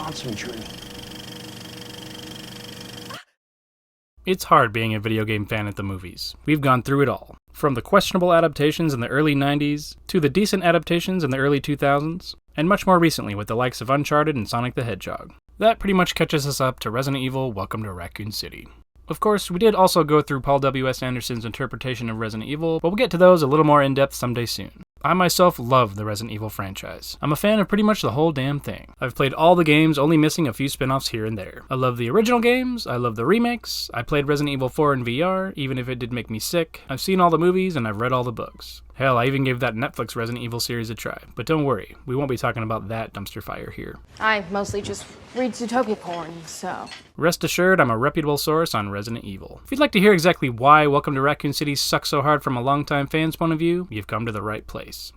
Concentrate. It's hard being a video game fan at the movies. We've gone through it all. From the questionable adaptations in the early 90s, to the decent adaptations in the early 2000s, and much more recently with the likes of Uncharted and Sonic the Hedgehog. That pretty much catches us up to Resident Evil: Welcome to Raccoon City. Of course, we did also go through Paul W.S. Anderson's interpretation of Resident Evil, but we'll get to those a little more in-depth someday soon. I myself love the Resident Evil franchise. I'm a fan of pretty much the whole damn thing. I've played all the games, only missing a few spin-offs here and there. I love the original games, I love the remakes, I played Resident Evil 4 in VR, even if it did make me sick. I've seen all the movies, and I've read all the books. Hell, I even gave that Netflix Resident Evil series a try. But don't worry, we won't be talking about that dumpster fire here. I mostly just read Zootopia porn, so... Rest assured, I'm a reputable source on Resident Evil. If you'd like to hear exactly why Welcome to Raccoon City sucks so hard from a longtime fan's point of view, you've come to the right place.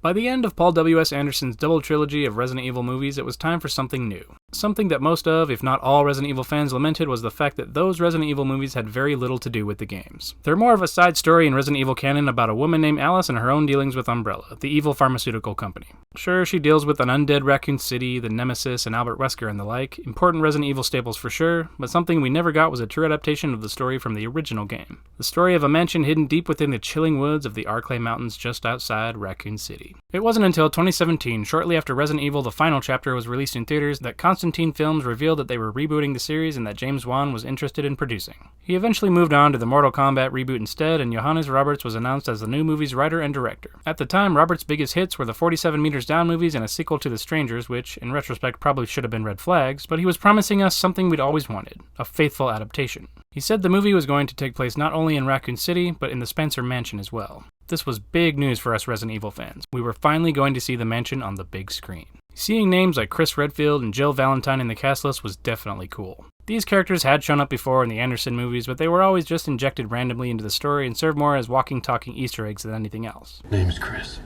By the end of Paul W.S. Anderson's double trilogy of Resident Evil movies, it was time for something new. Something that most of, if not all, Resident Evil fans lamented was the fact that those Resident Evil movies had very little to do with the games. They're more of a side story in Resident Evil canon about a woman named Alice and her own dealings with Umbrella, the evil pharmaceutical company. Sure, she deals with an undead Raccoon City, the Nemesis, and Albert Wesker and the like, important Resident Evil staples for sure, but something we never got was a true adaptation of the story from the original game. The story of a mansion hidden deep within the chilling woods of the Arklay Mountains just outside Raccoon City. It wasn't until 2017, shortly after Resident Evil The Final Chapter was released in theaters, that Constantine Films revealed that they were rebooting the series and that James Wan was interested in producing. He eventually moved on to the Mortal Kombat reboot instead, and Johannes Roberts was announced as the new movie's writer and director. At the time, Roberts' biggest hits were the 47 Meters Down movies and a sequel to The Strangers, which, in retrospect, probably should have been red flags, but he was promising us something we'd always wanted, a faithful adaptation. He said the movie was going to take place not only in Raccoon City, but in the Spencer Mansion as well. This was big news for us Resident Evil fans. We were finally going to see the mansion on the big screen. Seeing names like Chris Redfield and Jill Valentine in the cast list was definitely cool. These characters had shown up before in the Anderson movies, but they were always just injected randomly into the story and served more as walking, talking Easter eggs than anything else. Name is Chris.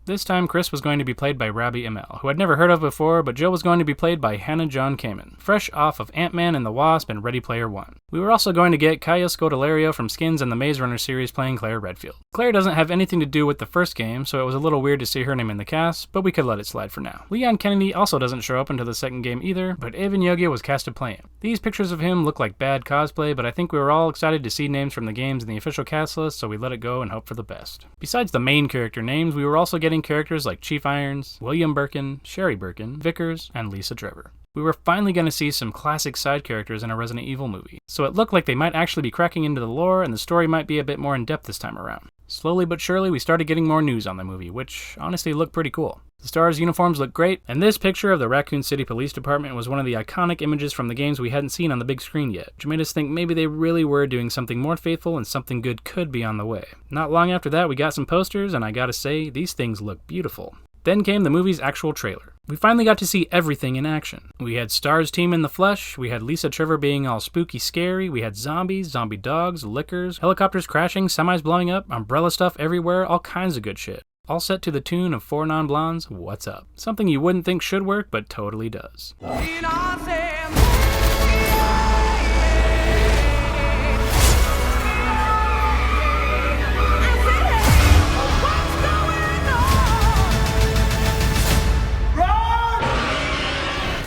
This time, Chris was going to be played by Rabi Amell, who I'd never heard of before, but Jill was going to be played by Hannah John Kamen, fresh off of Ant-Man and the Wasp and Ready Player One. We were also going to get Kaya Scodelario from Skins and the Maze Runner series playing Claire Redfield. Claire doesn't have anything to do with the first game, so it was a little weird to see her name in the cast, but we could let it slide for now. Leon Kennedy also doesn't show up until the second game either, but Evan Yogia was cast to play him. These pictures of him look like bad cosplay, but I think we were all excited to see names from the games in the official cast list, so we let it go and hope for the best. Besides the main character names, we were also getting characters like Chief Irons, William Birkin, Sherry Birkin, Vickers, and Lisa Trevor. We were finally going to see some classic side characters in a Resident Evil movie, so it looked like they might actually be cracking into the lore and the story might be a bit more in-depth this time around. Slowly but surely, we started getting more news on the movie, which honestly looked pretty cool. The stars' uniforms looked great, and this picture of the Raccoon City Police Department was one of the iconic images from the games we hadn't seen on the big screen yet, which made us think maybe they really were doing something more faithful and something good could be on the way. Not long after that, we got some posters, and I gotta say, these things look beautiful. Then came the movie's actual trailer. We finally got to see everything in action. We had Star's team in the flesh, we had Lisa Trevor being all spooky scary, we had zombies, zombie dogs, lickers, helicopters crashing, semis blowing up, umbrella stuff everywhere, all kinds of good shit. All set to the tune of Four Non-Blondes, What's Up? Something you wouldn't think should work, but totally does.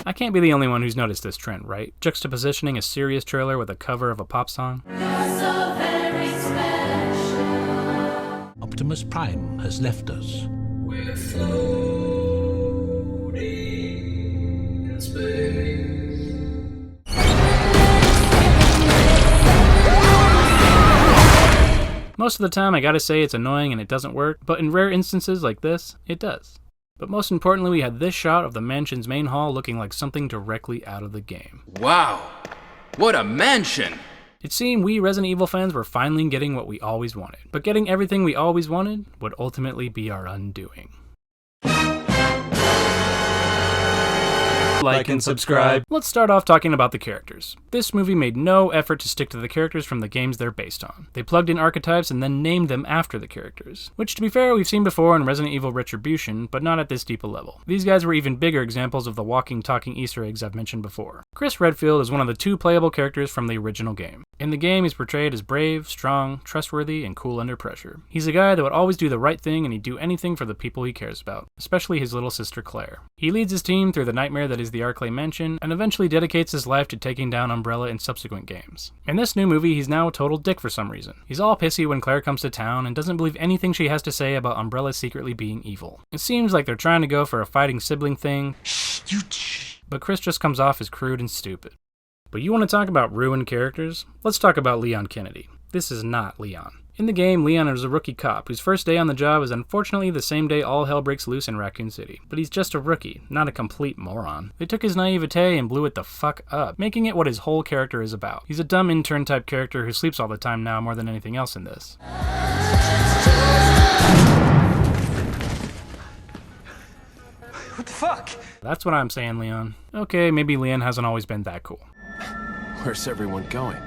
I can't be the only one who's noticed this trend, right? Juxtapositioning a serious trailer with a cover of a pop song. So very special. Optimus Prime has left us. We're floating in space. Most of the time, I gotta say it's annoying and it doesn't work, but in rare instances like this, it does. But most importantly, we had this shot of the mansion's main hall looking like something directly out of the game. Wow, what a mansion! It seemed we Resident Evil fans were finally getting what we always wanted. But getting everything we always wanted would ultimately be our undoing. Like and subscribe. Let's start off talking about the characters. This movie made no effort to stick to the characters from the games they're based on. They plugged in archetypes and then named them after the characters. Which, to be fair, we've seen before in Resident Evil Retribution, but not at this deep a level. These guys were even bigger examples of the walking, talking Easter eggs I've mentioned before. Chris Redfield is one of the two playable characters from the original game. In the game, he's portrayed as brave, strong, trustworthy, and cool under pressure. He's a guy that would always do the right thing, and he'd do anything for the people he cares about, especially his little sister Claire. He leads his team through the nightmare that is the Arklay Mansion, and eventually dedicates his life to taking down Umbrella in subsequent games. In this new movie, he's now a total dick for some reason. He's all pissy when Claire comes to town, and doesn't believe anything she has to say about Umbrella secretly being evil. It seems like they're trying to go for a fighting sibling thing, but Chris just comes off as crude and stupid. But you want to talk about ruined characters? Let's talk about Leon Kennedy. This is not Leon. In the game, Leon is a rookie cop whose first day on the job is unfortunately the same day all hell breaks loose in Raccoon City. But he's just a rookie, not a complete moron. They took his naivete and blew it the fuck up, making it what his whole character is about. He's a dumb intern type character who sleeps all the time now more than anything else in this. What the fuck? That's what I'm saying, Leon. Okay, maybe Leon hasn't always been that cool. Where's everyone going?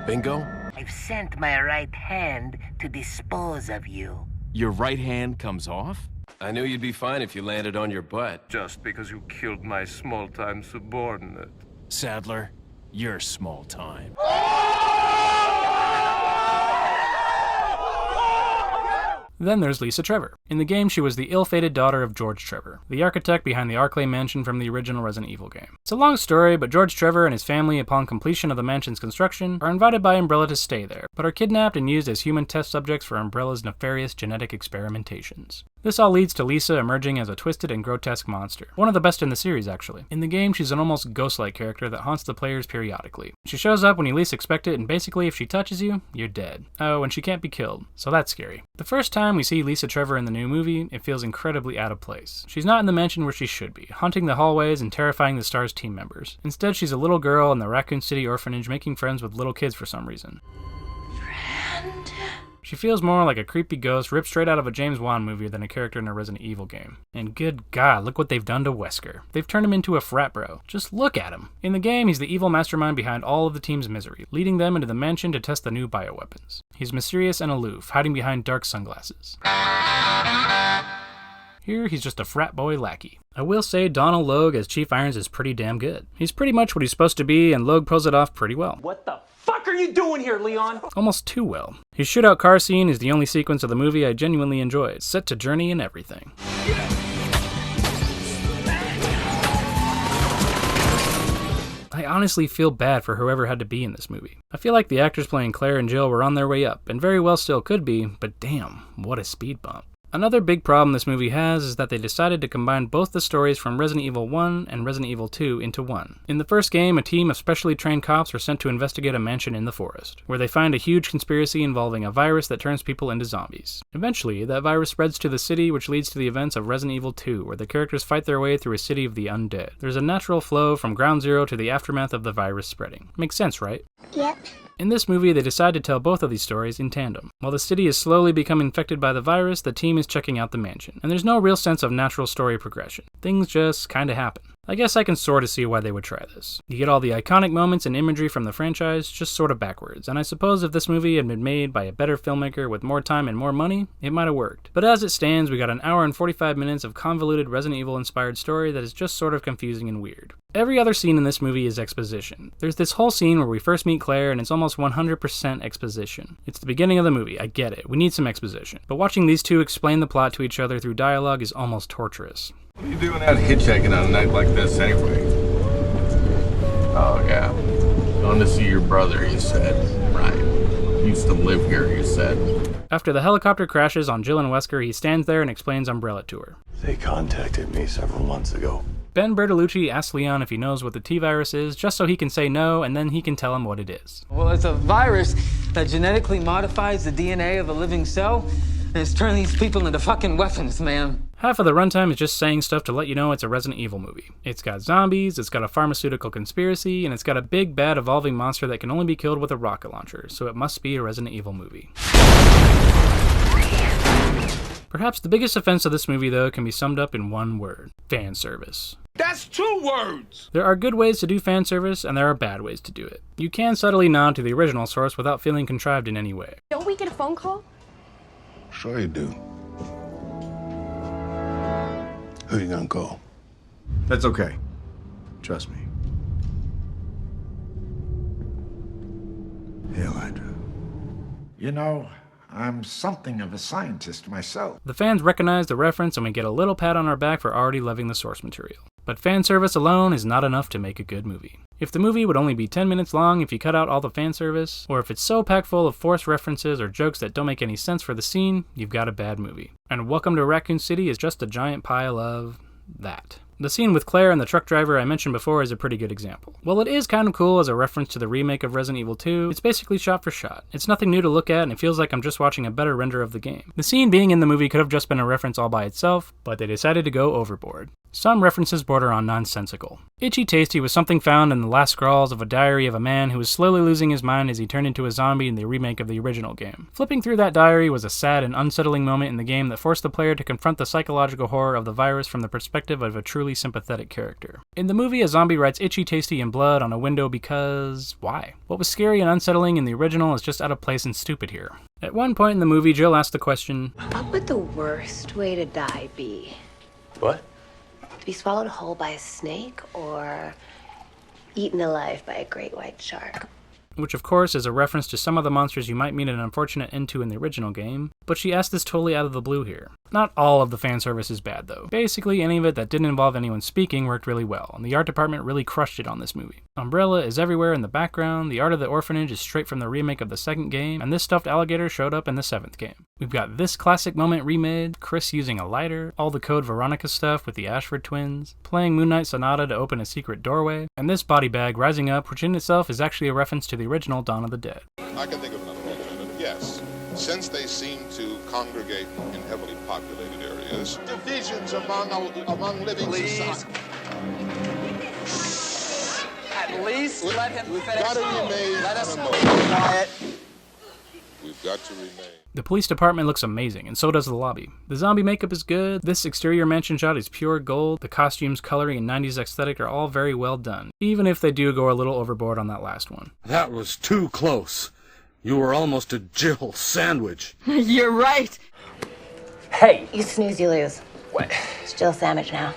Bingo? I've sent my right hand to dispose of you. Your right hand comes off? I knew you'd be fine if you landed on your butt. Just because you killed my small-time subordinate. Sadler, you're small time. Then there's Lisa Trevor. In the game, she was the ill-fated daughter of George Trevor, the architect behind the Arklay Mansion from the original Resident Evil game. It's a long story, but George Trevor and his family, upon completion of the mansion's construction, are invited by Umbrella to stay there, but are kidnapped and used as human test subjects for Umbrella's nefarious genetic experimentations. This all leads to Lisa emerging as a twisted and grotesque monster. One of the best in the series, actually. In the game, she's an almost ghost-like character that haunts the players periodically. She shows up when you least expect it, and basically if she touches you, you're dead. Oh, and she can't be killed, so that's scary. The first time we see Lisa Trevor in the new movie, it feels incredibly out of place. She's not in the mansion where she should be, haunting the hallways and terrifying the STARS team members. Instead, she's a little girl in the Raccoon City orphanage making friends with little kids for some reason. She feels more like a creepy ghost ripped straight out of a James Wan movie than a character in a Resident Evil game. And good God, look what they've done to Wesker. They've turned him into a frat bro. Just look at him. In the game, he's the evil mastermind behind all of the team's misery, leading them into the mansion to test the new bioweapons. He's mysterious and aloof, hiding behind dark sunglasses. Here, he's just a frat boy lackey. I will say Donald Logue as Chief Irons is pretty damn good. He's pretty much what he's supposed to be, and Logue pulls it off pretty well. What the fuck are you doing here, Leon? Almost too well. His shootout car scene is the only sequence of the movie I genuinely enjoyed, set to Journey and everything. I honestly feel bad for whoever had to be in this movie. I feel like the actors playing Claire and Jill were on their way up, and very well still could be, but damn, what a speed bump. Another big problem this movie has is that they decided to combine both the stories from Resident Evil 1 and Resident Evil 2 into one. In the first game, a team of specially trained cops are sent to investigate a mansion in the forest, where they find a huge conspiracy involving a virus that turns people into zombies. Eventually, that virus spreads to the city, which leads to the events of Resident Evil 2, where the characters fight their way through a city of the undead. There's a natural flow from ground zero to the aftermath of the virus spreading. Makes sense, right? Yep. In this movie, they decide to tell both of these stories in tandem. While the city is slowly becoming infected by the virus, the team is checking out the mansion, and there's no real sense of natural story progression. Things just kinda happen. I guess I can sorta see why they would try this. You get all the iconic moments and imagery from the franchise, just sorta backwards, and I suppose if this movie had been made by a better filmmaker with more time and more money, it might have worked. But as it stands, we got an hour and 45 minutes of convoluted Resident Evil inspired story that is just sort of confusing and weird. Every other scene in this movie is exposition. There's this whole scene where we first meet Claire and it's almost 100% exposition. It's the beginning of the movie, I get it, we need some exposition. But watching these two explain the plot to each other through dialogue is almost torturous. What are you doing out hitchhiking on a night like this anyway? Oh, yeah. Going to see your brother, you said. Right. Used to live here, you said. After the helicopter crashes on Jill and Wesker, he stands there and explains Umbrella to her. They contacted me several months ago. Ben Bertolucci asks Leon if he knows what the T-virus is, just so he can say no, and then he can tell him what it is. Well, it's a virus that genetically modifies the DNA of a living cell, and it's turning these people into fucking weapons, man. Half of the runtime is just saying stuff to let you know it's a Resident Evil movie. It's got zombies, it's got a pharmaceutical conspiracy, and it's got a big, bad, evolving monster that can only be killed with a rocket launcher, so it must be a Resident Evil movie. Perhaps the biggest offense of this movie, though, can be summed up in one word: fan service. That's 2 words! There are good ways to do fan service, and there are bad ways to do it. You can subtly nod to the original source without feeling contrived in any way. Don't we get a phone call? Sure you do. Who you gonna call? That's okay. Trust me. Hail Hydra. You know, I'm something of a scientist myself. The fans recognize the reference and we get a little pat on our back for already loving the source material. But fan service alone is not enough to make a good movie. If the movie would only be 10 minutes long if you cut out all the fan service, or if it's so packed full of forced references or jokes that don't make any sense for the scene, you've got a bad movie. And Welcome to Raccoon City is just a giant pile of that. The scene with Claire and the truck driver I mentioned before is a pretty good example. While it is kind of cool as a reference to the remake of Resident Evil 2, it's basically shot for shot. It's nothing new to look at and it feels like I'm just watching a better render of the game. The scene being in the movie could have just been a reference all by itself, but they decided to go overboard. Some references border on nonsensical. Itchy Tasty was something found in the last scrawls of a diary of a man who was slowly losing his mind as he turned into a zombie in the remake of the original game. Flipping through that diary was a sad and unsettling moment in the game that forced the player to confront the psychological horror of the virus from the perspective of a truly sympathetic character. In the movie, a zombie writes Itchy Tasty in blood on a window because... why? What was scary and unsettling in the original is just out of place and stupid here. At one point in the movie, Jill asked the question, what would the worst way to die be? What? To be swallowed whole by a snake or eaten alive by a great white shark? Which of course is a reference to some of the monsters you might meet an unfortunate end to in the original game, but she asked this totally out of the blue here. Not all of the fan service is bad though. Basically any of it that didn't involve anyone speaking worked really well, and the art department really crushed it on this movie. Umbrella is everywhere in the background, the art of the orphanage is straight from the remake of the second game, and this stuffed alligator showed up in the 7th game. We've got this classic moment remade, Chris using a lighter, all the Code Veronica stuff with the Ashford twins, playing Moon Knight Sonata to open a secret doorway, and this body bag rising up, which in itself is actually a reference to the original Dawn of the Dead. I can think of another alternative, yes. Since they seem to congregate in heavily populated areas, divisions among living society. At least let him finish. Gotta remain Let us know. quiet. We've got to remain. The police department looks amazing, and so does the lobby. The zombie makeup is good, this exterior mansion shot is pure gold, the costumes, coloring, and 90s aesthetic are all very well done, even if they do go a little overboard on that last one. That was too close. You were almost a Jill sandwich. You're right. Hey. You snooze, you lose. What? It's Jill sandwich now.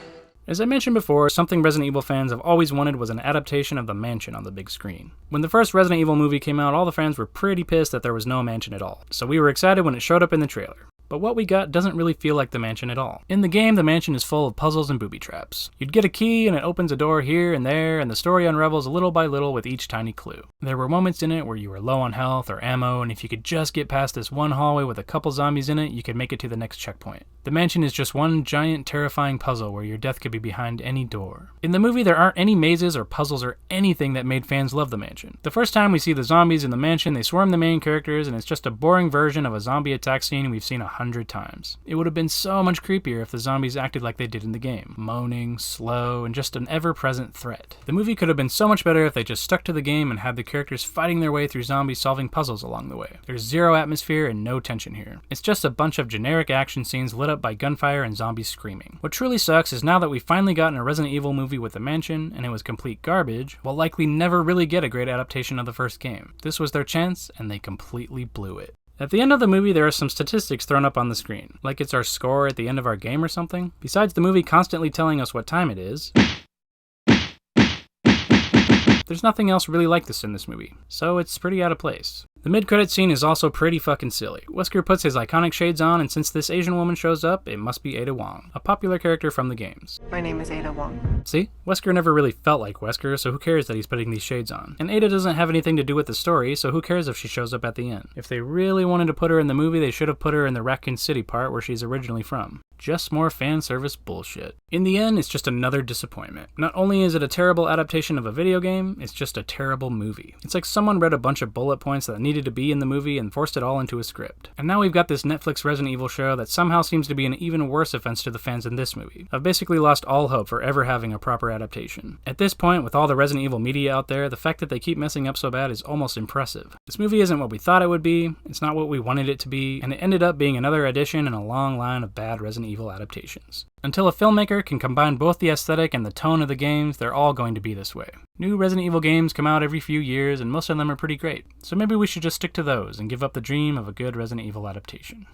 As I mentioned before, something Resident Evil fans have always wanted was an adaptation of the mansion on the big screen. When the first Resident Evil movie came out, all the fans were pretty pissed that there was no mansion at all, so we were excited when it showed up in the trailer. But what we got doesn't really feel like the mansion at all. In the game, the mansion is full of puzzles and booby traps. You'd get a key and it opens a door here and there, and the story unravels little by little with each tiny clue. There were moments in it where you were low on health or ammo, and if you could just get past this one hallway with a couple zombies in it, you could make it to the next checkpoint. The mansion is just one giant terrifying puzzle where your death could be behind any door. In the movie, there aren't any mazes or puzzles or anything that made fans love the mansion. The first time we see the zombies in the mansion, they swarm the main characters, and it's just a boring version of a zombie attack scene we've seen 100 times. It would have been so much creepier if the zombies acted like they did in the game, moaning, slow, and just an ever-present threat. The movie could have been so much better if they just stuck to the game and had the characters fighting their way through zombies solving puzzles along the way. There's zero atmosphere and no tension here. It's just a bunch of generic action scenes lit up by gunfire and zombies screaming. What truly sucks is now that we've finally gotten a Resident Evil movie with the mansion, and it was complete garbage, we'll likely never really get a great adaptation of the first game. This was their chance, and they completely blew it. At the end of the movie, there are some statistics thrown up on the screen, like it's our score at the end of our game or something. Besides the movie constantly telling us what time it is, there's nothing else really like this in this movie, so it's pretty out of place. The mid-credit scene is also pretty fucking silly. Wesker puts his iconic shades on, and since this Asian woman shows up, it must be Ada Wong, a popular character from the games. My name is Ada Wong. See? Wesker never really felt like Wesker, so who cares that he's putting these shades on? And Ada doesn't have anything to do with the story, so who cares if she shows up at the end? If they really wanted to put her in the movie, they should have put her in the Raccoon City part where she's originally from. Just more fan service bullshit. In the end, it's just another disappointment. Not only is it a terrible adaptation of a video game, it's just a terrible movie. It's like someone read a bunch of bullet points that needed to be in the movie and forced it all into a script. And now we've got this Netflix Resident Evil show that somehow seems to be an even worse offense to the fans in this movie. I've basically lost all hope for ever having a proper adaptation. At this point, with all the Resident Evil media out there, the fact that they keep messing up so bad is almost impressive. This movie isn't what we thought it would be, it's not what we wanted it to be, and it ended up being another addition in a long line of bad Resident Evil adaptations. Until a filmmaker can combine both the aesthetic and the tone of the games, they're all going to be this way. New Resident Evil games come out every few years, and most of them are pretty great, so maybe we should just stick to those and give up the dream of a good Resident Evil adaptation.